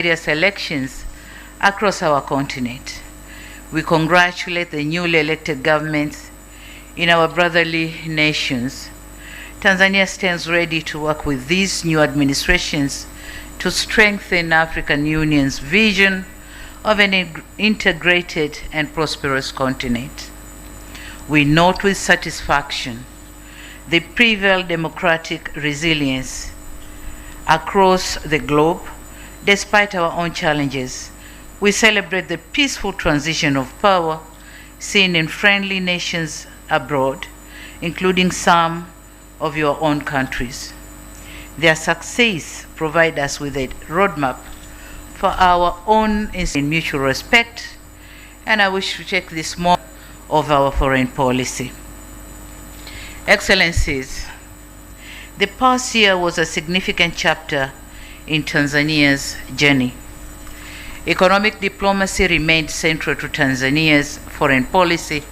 various elections across our continent. We congratulate the newly elected governments in our brotherly nations. Tanzania stands ready to work with these new administrations to strengthen African Union's vision of an integrated and prosperous continent. We note with satisfaction the prevailed democratic resilience across the globe. Despite our own challenges, we celebrate the peaceful transition of power seen in friendly nations abroad, including some of your own countries. Their success provides us with a roadmap for our own in mutual respect, and I wish to take this moment of our foreign policy. Excellencies, the past year was a significant chapter in Tanzania's journey. Economic diplomacy remained central to Tanzania's foreign policy,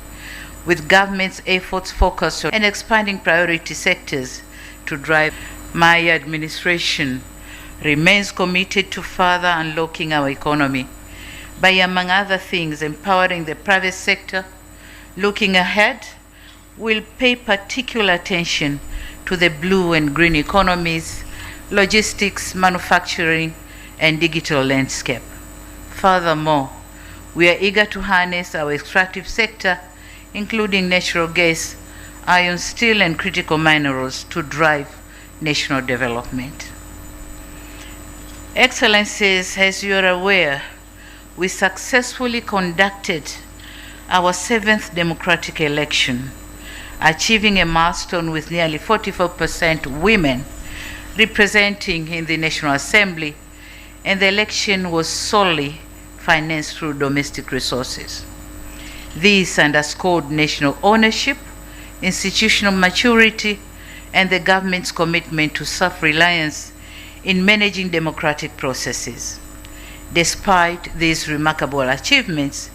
with government's efforts focused on expanding priority sectors to drive. My administration remains committed to further unlocking our economy by, among other things, empowering the private sector. Looking ahead, we'll pay particular attention to the blue and green economies, logistics, manufacturing, and digital landscape. Furthermore, we are eager to harness our extractive sector, including natural gas, iron, steel, and critical minerals, to drive national development. Excellencies, as you are aware, we successfully conducted our 7th democratic election, achieving a milestone with nearly 44% women representing in the National Assembly, and the election was solely financed through domestic resources. This underscored national ownership, institutional maturity, and the government's commitment to self-reliance in managing democratic processes. Despite these remarkable achievements,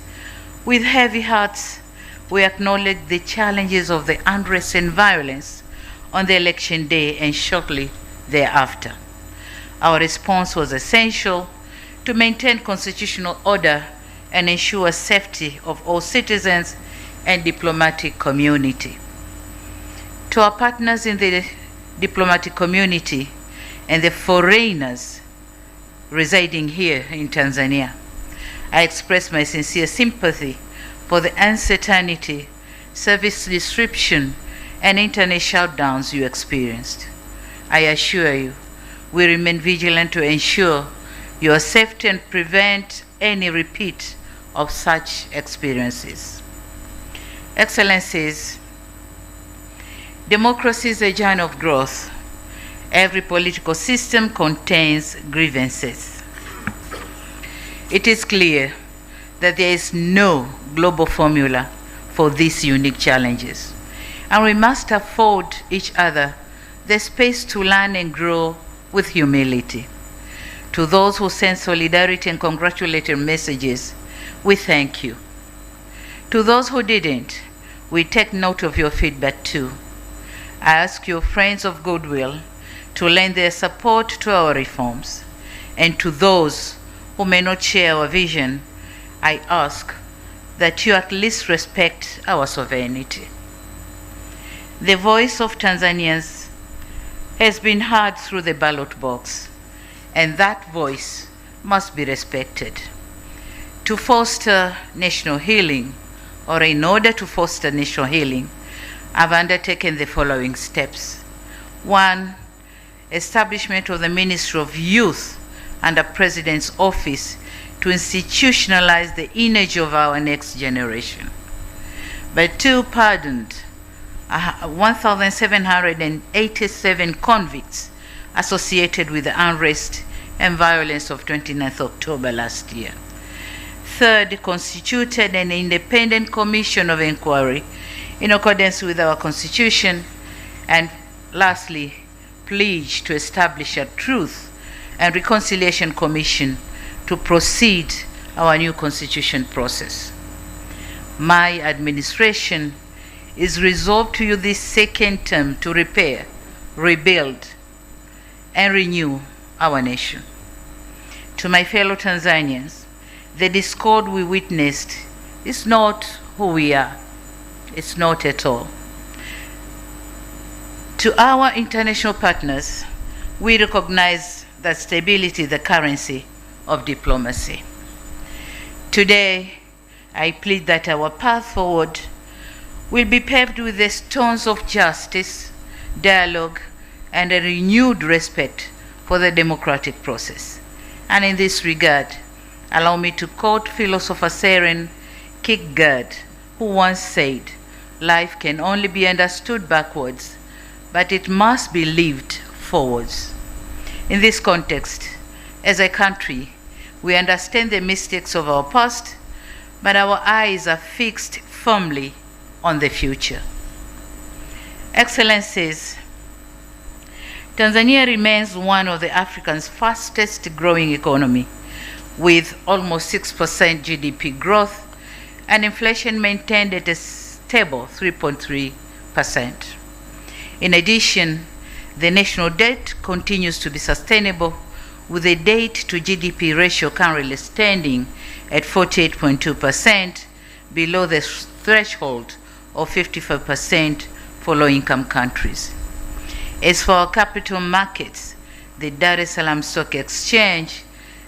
with heavy hearts, we acknowledge the challenges of the unrest and violence on the election day and shortly thereafter. Our response was essential to maintain constitutional order and ensure safety of all citizens and diplomatic community. To our partners in the diplomatic community and the foreigners residing here in Tanzania, I express my sincere sympathy for the uncertainty, service disruption, and internet shutdowns you experienced. I assure you, we remain vigilant to ensure your safety and prevent any repeat of such experiences. Excellencies, democracy is a journey of growth. Every political system contains grievances. It is clear that there is no global formula for these unique challenges, and we must afford each other the space to learn and grow with humility. To those who send solidarity and congratulatory messages, we thank you. To those who didn't, we take note of your feedback too. I ask your friends of goodwill to lend their support to our reforms. And to those who may not share our vision, I ask that you at least respect our sovereignty. The voice of Tanzanians has been heard through the ballot box, and that voice must be respected. To foster national healing, or in order to foster national healing, I've undertaken the following steps. 1, establishment of the Ministry of Youth under President's Office to institutionalize the image of our next generation. But 2, pardoned 1,787 convicts associated with the unrest and violence of 29th October last year. 3, constituted an independent commission of inquiry in accordance with our Constitution. And lastly, pledged to establish a Truth and Reconciliation Commission to proceed our new constitution process. My administration is resolved to use this second term to repair, rebuild, and renew our nation. To my fellow Tanzanians, the discord we witnessed is not who we are. It's not at all. To our international partners, we recognize that stability is the currency of diplomacy. Today, I plead that our path forward will be paved with the stones of justice, dialogue, and a renewed respect for the democratic process. And in this regard, allow me to quote philosopher Søren Kierkegaard, who once said, "Life can only be understood backwards, but it must be lived forwards." In this context, as a country, we understand the mistakes of our past, but our eyes are fixed firmly on the future. Excellencies, Tanzania remains one of the Africa's fastest growing economy, with almost 6% GDP growth and inflation maintained at a stable 3.3%. In addition, the national debt continues to be sustainable, with the debt to GDP ratio currently standing at 48.2%, below the threshold of 55% for low-income countries. As for our capital markets, the Dar es Salaam Stock Exchange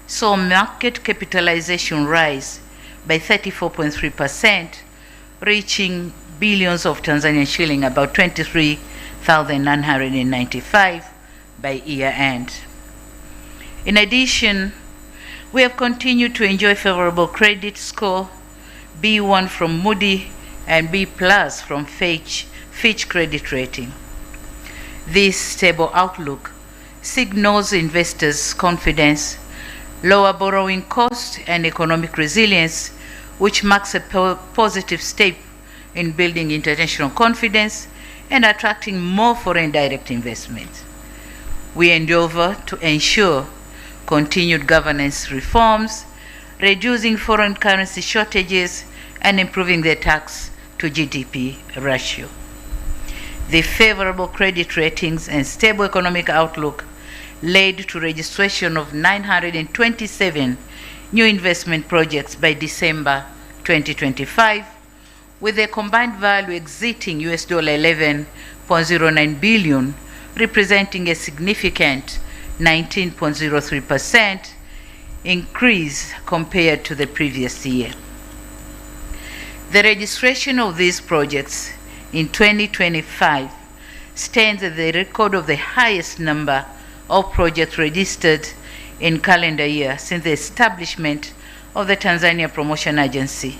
saw market capitalization rise by 34.3%, reaching billions of Tanzanian shilling, about 23,995 by year end. In addition, we have continued to enjoy favorable credit score, B1 from Moody and B+ from Fitch credit rating. This stable outlook signals investors' confidence, lower borrowing costs, and economic resilience, which marks a positive step in building international confidence and attracting more foreign direct investment. We endeavor to ensure continued governance reforms, reducing foreign currency shortages, and improving the tax to GDP ratio. The favorable credit ratings and stable economic outlook led to registration of 927 new investment projects by December 2025, with a combined value exceeding $11.09 billion, representing a significant 19.03% increase compared to the previous year. The registration of these projects in 2025 stands at the record of the highest number of projects registered in calendar year since the establishment of the Tanzania Promotion Agency,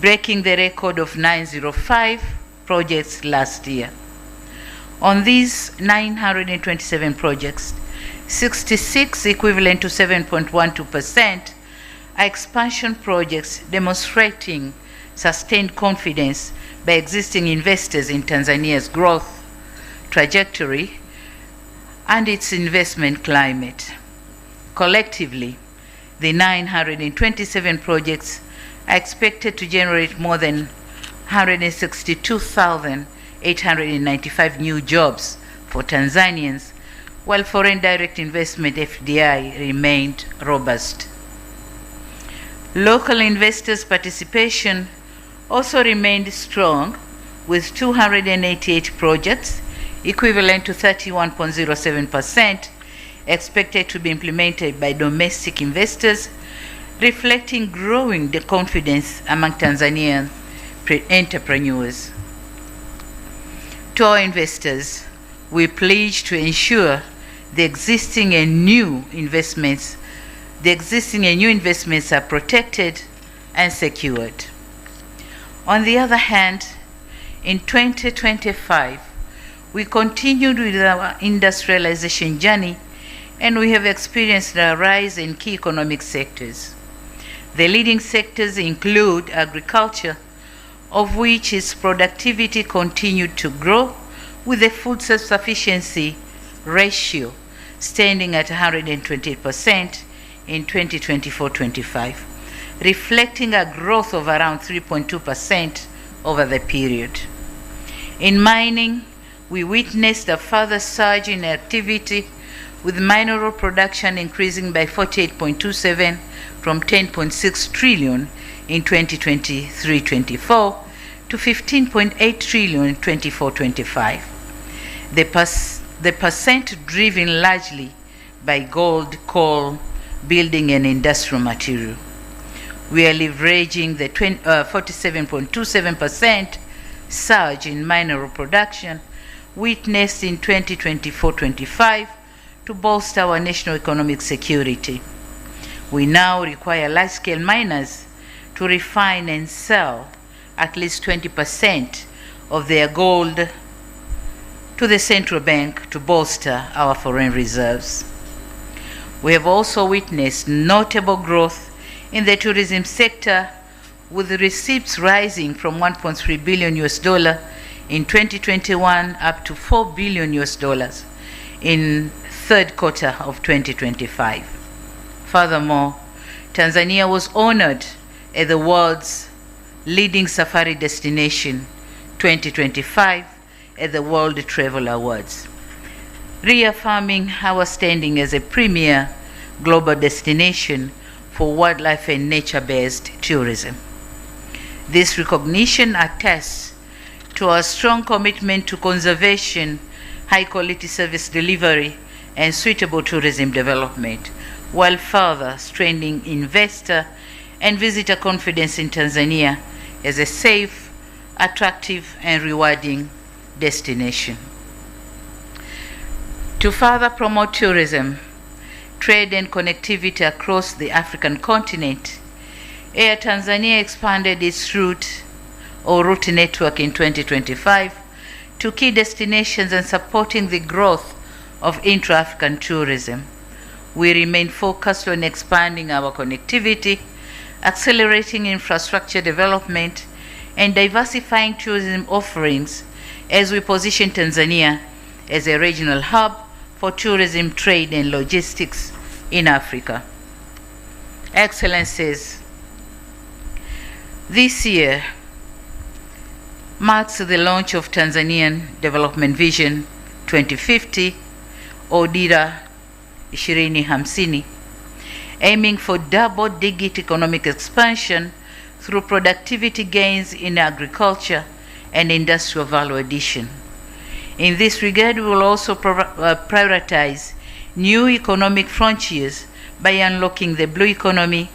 breaking the record of 905 projects last year. On these 927 projects, 66, equivalent to 7.12%, are expansion projects demonstrating sustained confidence by existing investors in Tanzania's growth trajectory and its investment climate. Collectively, the 927 projects are expected to generate more than 162,895 new jobs for Tanzanians, while foreign direct investment FDI remained robust. Local investors' participation also remained strong, with 288 projects, equivalent to 31.07%, expected to be implemented by domestic investors, reflecting growing confidence among Tanzanian entrepreneurs. To our investors, we pledge to ensure the existing and new investments are protected and secured. On the other hand, in 2025, we continued with our industrialization journey, and we have experienced a rise in key economic sectors. The leading sectors include agriculture, of which its productivity continued to grow, with the food self-sufficiency ratio standing at 120% in 2024-25, reflecting a growth of around 3.2% over the period. In mining, we witnessed a further surge in activity with mineral production increasing by 48.27 from 10.6 trillion in 2023-24 to 15.8 trillion in 24-25. The percent driven largely by gold, coal, building and industrial material. We are leveraging the 47.27% surge in mineral production witnessed in 2024-25 to bolster our national economic security. We now require large-scale miners to refine and sell at least 20% of their gold to the central bank to bolster our foreign reserves. We have also witnessed notable growth in the tourism sector, with receipts rising from $1.3 billion in 2021 up to $4 billion in third quarter of 2025. Furthermore, Tanzania was honored as the world's leading safari destination 2025 at the World Travel Awards, reaffirming our standing as a premier global destination for wildlife and nature-based tourism. This recognition attests to our strong commitment to conservation, high-quality service delivery, and suitable tourism development, while further strengthening investor and visitor confidence in Tanzania as a safe, attractive, and rewarding destination. To further promote tourism, trade, and connectivity across the African continent, Air Tanzania expanded its route network in 2025 to key destinations and supporting the growth of intra-African tourism. We remain focused on expanding our connectivity, accelerating infrastructure development, and diversifying tourism offerings as we position Tanzania as a regional hub for tourism, trade, and logistics in Africa. Excellencies, this year marks the launch of Tanzanian Development Vision 2050, or Dira 2050, aiming for double-digit economic expansion through productivity gains in agriculture and industrial value addition. In this regard, we will also prioritize new economic frontiers by unlocking the blue economy